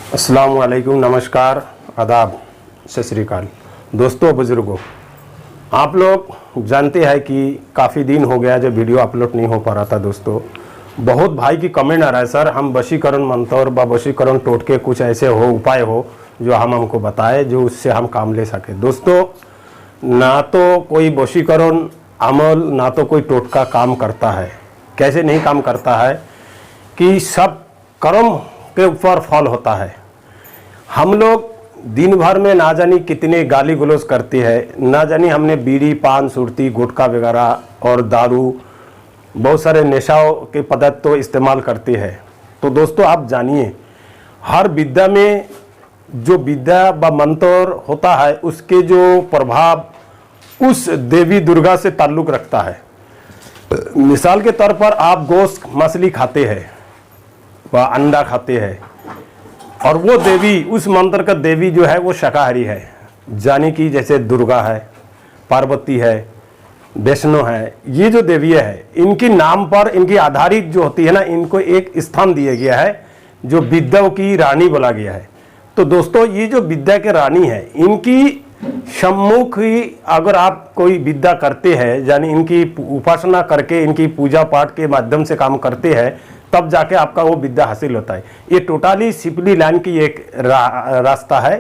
अस्सलाम वालेकुम, नमस्कार, आदाब, सत श्री अकाल। दोस्तों, बुज़ुर्गों, आप लोग जानते हैं कि काफ़ी दिन हो गया जो वीडियो अपलोड नहीं हो पा रहा था। दोस्तों, बहुत भाई की कमेंट आ रहा है, सर हम वशीकरण मंत्र व वशीकरण टोटके कुछ ऐसे हो उपाय हो जो हमको बताए जो उससे हम काम ले सके। दोस्तों, ना तो कोई वशीकरण अमल ना तो कोई टोटका काम करता है। कैसे नहीं काम करता है कि सब कर्म के ऊपर फल होता है। हम लोग दिन भर में ना जानी कितने गाली गलौज करते हैं, ना जानी हमने बीड़ी पान सुरती गुटखा वगैरह और दारू बहुत सारे नशाओं के पदार्थ तो इस्तेमाल करते हैं। तो दोस्तों, आप जानिए हर विद्या में जो विद्या व मंत्र होता है उसके जो प्रभाव उस देवी दुर्गा से ताल्लुक़ रखता है। मिसाल के तौर पर आप गोश्त मछली खाते हैं व अंडा खाते हैं और वो देवी, उस मंत्र का देवी जो है वो शाकाहारी है, जानी कि जैसे दुर्गा है, पार्वती है, वैष्णो है। ये जो देवी है इनके नाम पर इनकी आधारित जो होती है ना, इनको एक स्थान दिया गया है जो विद्याओं की रानी बोला गया है। तो दोस्तों, ये जो विद्या के रानी है इनकी सम्मुख ही अगर आप कोई विद्या करते हैं, यानी इनकी उपासना करके इनकी पूजा पाठ के माध्यम से काम करते हैं, तब जाके आपका वो विद्या हासिल होता है। ये टोटली सिंपली लाइन की एक रास्ता है।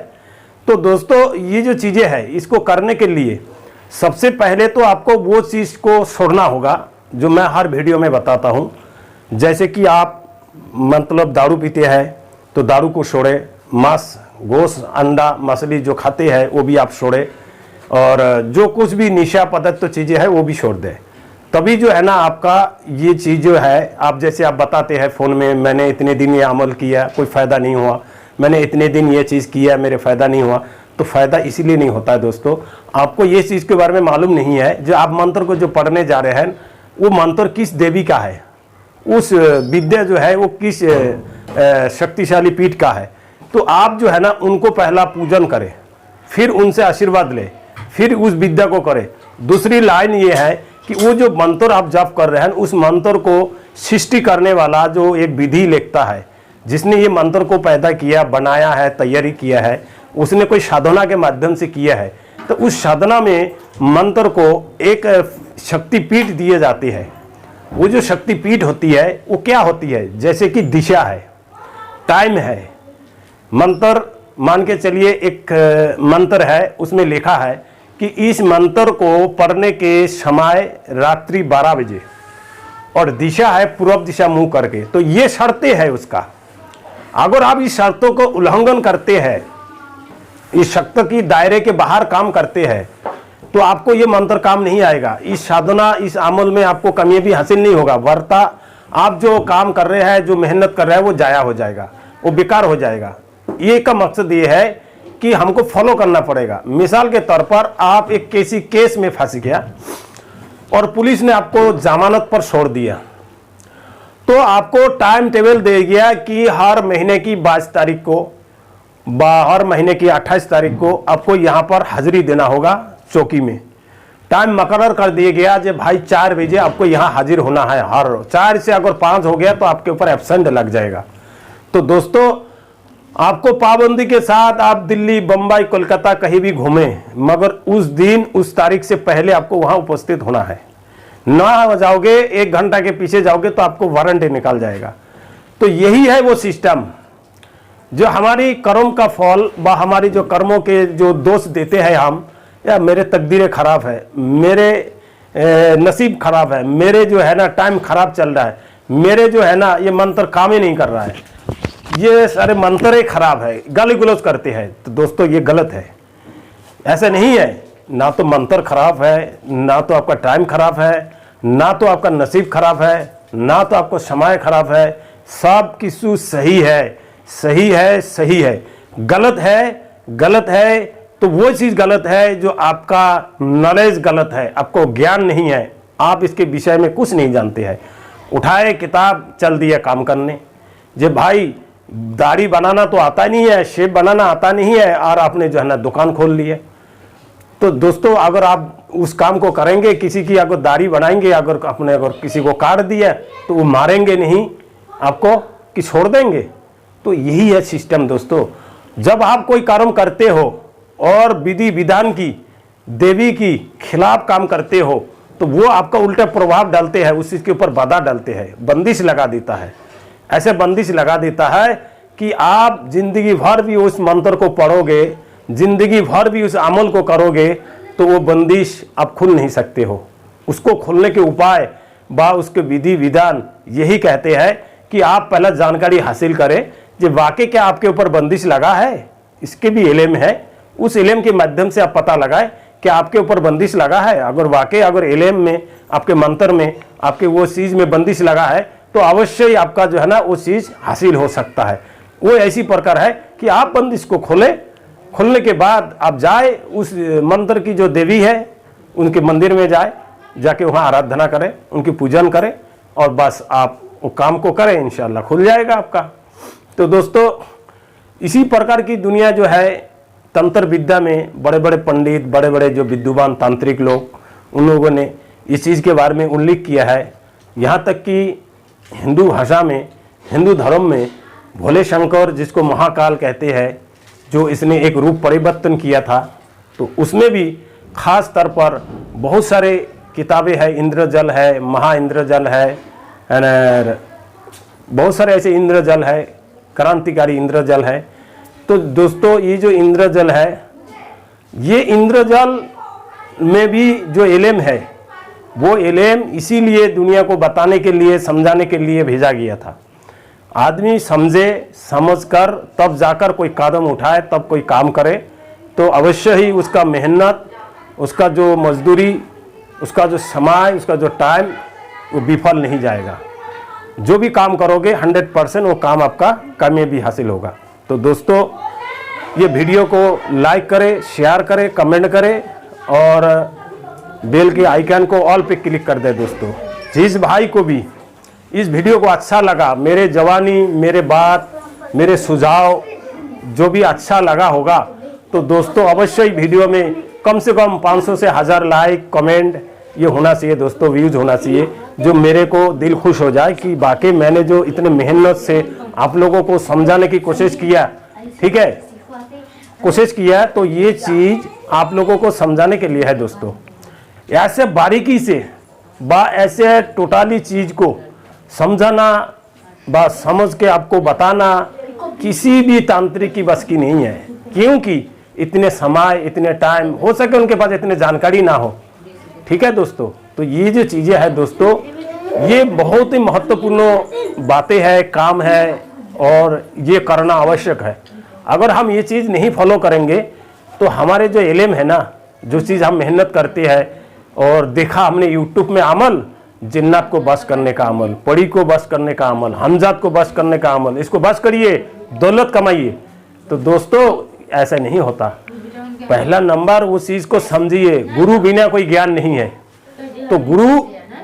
तो दोस्तों, ये जो चीज़ें हैं इसको करने के लिए सबसे पहले तो आपको वो चीज़ को छोड़ना होगा जो मैं हर वीडियो में बताता हूँ। जैसे कि आप मतलब दारू पीते हैं तो दारू को छोड़े, मांस गोश्त अंडा मछली जो खाते हैं वो भी आप छोड़े, और जो कुछ भी निशा पदार्थ तो चीज़ें हैं वो भी छोड़ दें। तभी जो है ना आपका ये चीज़ जो है, आप जैसे आप बताते हैं फ़ोन में, मैंने इतने दिन ये अमल किया कोई फ़ायदा नहीं हुआ, मैंने इतने दिन ये चीज़ किया मेरे फ़ायदा नहीं हुआ। तो फ़ायदा इसीलिए नहीं होता है दोस्तों, आपको ये चीज़ के बारे में मालूम नहीं है। जो आप मंत्र को जो पढ़ने जा रहे हैं वो मंत्र किस देवी का है, उस विद्या जो है वो किस शक्तिशाली पीठ का है। तो आप जो है ना उनको पहला पूजन करें, फिर उनसे आशीर्वाद लें, फिर उस विद्या को करें। दूसरी लाइन ये है कि वो जो मंत्र आप जप कर रहे हैं उस मंत्र को सृष्टि करने वाला जो एक विधि लिखता है, जिसने ये मंत्र को पैदा किया, बनाया है, तैयारी किया है, उसने कोई साधना के माध्यम से किया है। तो उस साधना में मंत्र को एक शक्तिपीठ दिए जाती है। वो जो शक्तिपीठ होती है वो क्या होती है, जैसे कि दिशा है, टाइम है। मंत्र मान के चलिए एक मंत्र है, उसमें लिखा है कि इस मंत्र को पढ़ने के समय रात्रि 12 बजे, और दिशा है पूर्व दिशा मुंह करके। तो ये शर्तें हैं उसका। अगर आप इस शर्तों को उल्लंघन करते हैं, इस शर्त की दायरे के बाहर काम करते हैं, तो आपको ये मंत्र काम नहीं आएगा। इस साधना इस अमल में आपको कमी भी हासिल नहीं होगा, वरता आप जो काम कर रहे हैं, जो मेहनत कर रहे हैं वो जाया हो जाएगा, वो बेकार हो जाएगा। ये का मकसद ये है कि हमको फॉलो करना पड़ेगा। मिसाल के तौर पर आप एक किसी केस में फंस गया और पुलिस ने आपको जमानत पर छोड़ दिया, तो आपको टाइम टेबल दे गया कि हर महीने की 22 तारीख को, हर महीने की 28 तारीख को आपको यहाँ पर हाजिरी देना होगा चौकी में। टाइम मुकर्रर कर दिया गया कि भाई 4 बजे आपको यहाँ हाजिर होना है। हर 4 से अगर 5 हो गया तो आपके ऊपर एब्सेंट लग जाएगा। तो दोस्तों, आपको पाबंदी के साथ आप दिल्ली बम्बई कोलकाता कहीं भी घूमें, मगर उस दिन उस तारीख से पहले आपको वहां उपस्थित होना है। ना जाओगे, 1 घंटा के पीछे जाओगे तो आपको वारंट निकाल जाएगा। तो यही है वो सिस्टम जो हमारी कर्म का फल व हमारी जो कर्मों के जो दोष देते हैं हम, या मेरे तकदीरें खराब है, मेरे नसीब खराब है, मेरे जो है ना टाइम खराब चल रहा है, मेरे जो है ना ये मंत्र काम ही नहीं कर रहा है, ये सारे मंत्र ही खराब है, गाली गलौज करते हैं। तो दोस्तों, ये गलत है। ऐसा नहीं है, ना तो मंत्र खराब है, ना तो आपका टाइम खराब है, ना तो आपका नसीब खराब है, ना तो आपको समय खराब है। सब किसी सही है, सही है, सही है। गलत है, गलत है तो वो चीज़ गलत है जो आपका नॉलेज गलत है, आपको ज्ञान नहीं है, आप इसके विषय में कुछ नहीं जानते हैं। उठाए किताब, चल दिया काम करने। जे भाई दाढ़ी बनाना तो आता नहीं है, शेप बनाना आता नहीं है, और आपने जो है ना दुकान खोल ली है। तो दोस्तों, अगर आप उस काम को करेंगे, किसी की अगर दाढ़ी बनाएंगे, अगर आपने अगर किसी को काट दिया तो वो मारेंगे नहीं आपको कि छोड़ देंगे। तो यही है सिस्टम दोस्तों। जब आप कोई कर्म करते हो और विधि विधान की, देवी की खिलाफ काम करते हो, तो वो आपका उल्टा प्रभाव डालते हैं, उस चीज़ के ऊपर बाधा डालते हैं, बंदिश लगा देता है। ऐसे बंदिश लगा देता है कि आप जिंदगी भर भी उस मंत्र को पढ़ोगे, जिंदगी भर भी उस अमल को करोगे, तो वो बंदिश आप खुल नहीं सकते हो। उसको खोलने के उपाय बा उसके विधि विधान यही कहते हैं कि आप पहले जानकारी हासिल करें कि वाकई क्या आपके ऊपर बंदिश लगा है। इसके भी इल्म है, उस इल्म के माध्यम से आप पता लगाएं कि आपके ऊपर बंदिश लगा है। अगर वाकई अगर इल्म में, आपके मंत्र में, आपके वो चीज़ में बंदिश लगा है, तो अवश्य ही आपका जो है ना वो चीज़ हासिल हो सकता है। वो ऐसी प्रकार है कि आप बंदिश को खोलने के बाद आप जाए उस मंत्र की जो देवी है उनके मंदिर में जाके वहाँ आराधना करें, उनकी पूजन करें और बस आप वो काम को करें, इंशाल्लाह खुल जाएगा आपका। तो दोस्तों इसी प्रकार की दुनिया जो है तंत्र विद्या में बड़े बड़े पंडित, बड़े बड़े जो विद्वान तांत्रिक लोग, उन लोगों ने इस चीज़ के बारे में उल्लेख किया है। यहाँ तक कि हिंदू भाषा में, हिंदू धर्म में भोले शंकर जिसको महाकाल कहते हैं, जो इसने एक रूप परिवर्तन किया था, तो उसमें भी खास तौर पर बहुत सारे किताबें हैं। इंद्रजल है, महा इंद्रजल है, बहुत सारे ऐसे इंद्रजल है, क्रांतिकारी इंद्रजल है। तो दोस्तों ये जो इंद्रजल है, ये इंद्रजल में भी जो इल्म है, वो इल्म इसीलिए दुनिया को बताने के लिए, समझाने के लिए भेजा गया था। आदमी समझे, समझकर तब जाकर कोई कदम उठाए, तब कोई काम करे, तो अवश्य ही उसका मेहनत, उसका जो मजदूरी, उसका जो समय, उसका जो टाइम, वो विफल नहीं जाएगा। जो भी काम करोगे 100% वो काम आपका कामयाबी हासिल होगा। तो दोस्तों ये वीडियो को लाइक करें, शेयर करें, कमेंट करें और बेल के आइकन को ऑल पे क्लिक कर दें। दोस्तों जिस भाई को भी इस वीडियो को अच्छा लगा, मेरे जवानी, मेरे बात, मेरे सुझाव जो भी अच्छा लगा होगा, तो दोस्तों अवश्य ही वीडियो में कम से कम 500 से 1000 लाइक, कमेंट ये होना चाहिए दोस्तों, व्यूज होना चाहिए, जो मेरे को दिल खुश हो जाए कि वाकई मैंने जो इतने मेहनत से आप लोगों को समझाने की कोशिश किया, ठीक है, कोशिश किया, तो ये चीज़ आप लोगों को समझाने के लिए है दोस्तों। ऐसे बारीकी से ऐसे टोटली चीज़ को समझाना, समझ के आपको बताना किसी भी तांत्रिक की बस की नहीं है, क्योंकि इतने समय, इतने टाइम, हो सके उनके पास इतने जानकारी ना हो, ठीक है दोस्तों। तो ये जो चीज़ें हैं दोस्तों, ये बहुत ही महत्वपूर्ण बातें हैं, काम है, और ये करना आवश्यक है। अगर हम ये चीज़ नहीं फॉलो करेंगे तो हमारे जो इल्म है ना, जो चीज़ हम मेहनत करते हैं और देखा हमने यूट्यूब में अमल, जिन्नात को बस करने का अमल, पड़ी को बस करने का अमल, हमजात को बस करने का अमल, इसको बस करिए, दौलत कमाइए, तो दोस्तों ऐसा नहीं होता। पहला नंबर उस चीज़ को समझिए, गुरु बिना कोई ज्ञान नहीं है। तो गुरु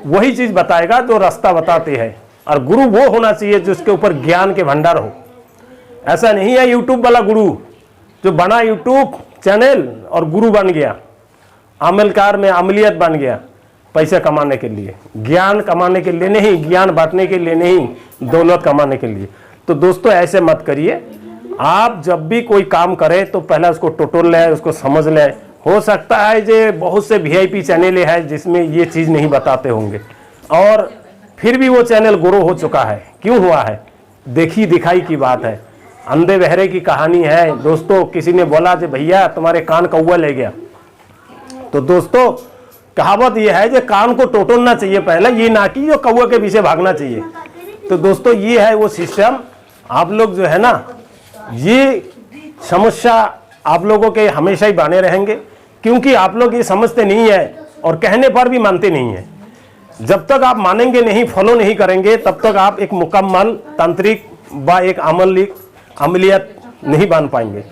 वही चीज़ बताएगा जो रास्ता बताते हैं, और गुरु वो होना चाहिए जिसके ऊपर ज्ञान के भंडार हो। ऐसा नहीं है यूट्यूब वाला गुरु जो बना यूट्यूब चैनल और गुरु बन गया, अमलकार में अमलियत बन गया, पैसे कमाने के लिए, ज्ञान कमाने के लिए नहीं, ज्ञान बांटने के लिए नहीं, दौलत कमाने के लिए। तो दोस्तों ऐसे मत करिए। आप जब भी कोई काम करें तो पहले उसको टोटल ले, उसको समझ ले। हो सकता है जो बहुत से VIP चैनल हैं जिसमें ये चीज़ नहीं बताते होंगे, और फिर भी वो चैनल ग्रो हो चुका है। क्यों हुआ है? देखी दिखाई की बात है, अंधे बहरे की कहानी है दोस्तों। किसी ने बोला कि भैया तुम्हारे कान कौवा ले गया, तो दोस्तों कहावत ये है कि कान को टोटलना चाहिए पहले, ये ना कि जो कौवे के पीछे भागना चाहिए। तो दोस्तों ये है वो सिस्टम। आप लोग जो है ना, ये समस्या आप लोगों के हमेशा ही बने रहेंगे, क्योंकि आप लोग ये समझते नहीं है और कहने पर भी मानते नहीं है। जब तक आप मानेंगे नहीं, फॉलो नहीं करेंगे, तब तक आप एक मुकम्मल तांत्रिक व एक अमलियत नहीं बन पाएंगे।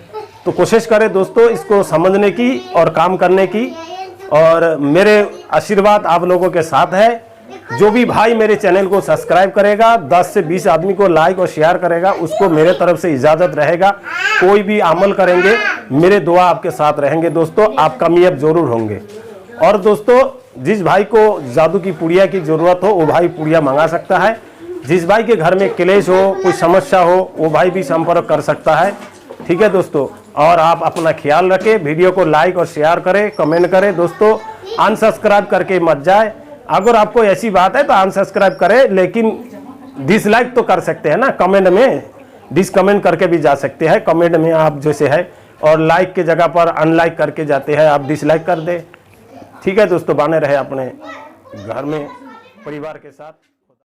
तो कोशिश करें दोस्तों इसको समझने की और काम करने की, और मेरे आशीर्वाद आप लोगों के साथ है। जो भी भाई मेरे चैनल को सब्सक्राइब करेगा, 10 से 20 आदमी को लाइक और शेयर करेगा, उसको मेरे तरफ से इजाज़त रहेगा। कोई भी अमल करेंगे, मेरे दुआ आपके साथ रहेंगे दोस्तों, आप कामयाब जरूर होंगे। और दोस्तों जिस भाई को जादू की पुड़िया की ज़रूरत हो, वो भाई पुड़िया मंगा सकता है, जिस भाई के घर में क्लेश हो, कोई समस्या हो, वो भाई भी संपर्क कर सकता है। ठीक है दोस्तों, और आप अपना ख्याल रखें, वीडियो को लाइक और शेयर करें, कमेंट करें दोस्तों, अनसब्सक्राइब करके मत जाए। अगर आपको ऐसी बात है तो अनसब्सक्राइब करें, लेकिन डिसलाइक तो कर सकते हैं ना, कमेंट में डिसकमेंट करके भी जा सकते हैं। कमेंट में आप जैसे है, और लाइक के जगह पर अनलाइक करके जाते हैं, आप डिसलाइक कर दे। ठीक है दोस्तों, बने रहे अपने घर में परिवार के साथ।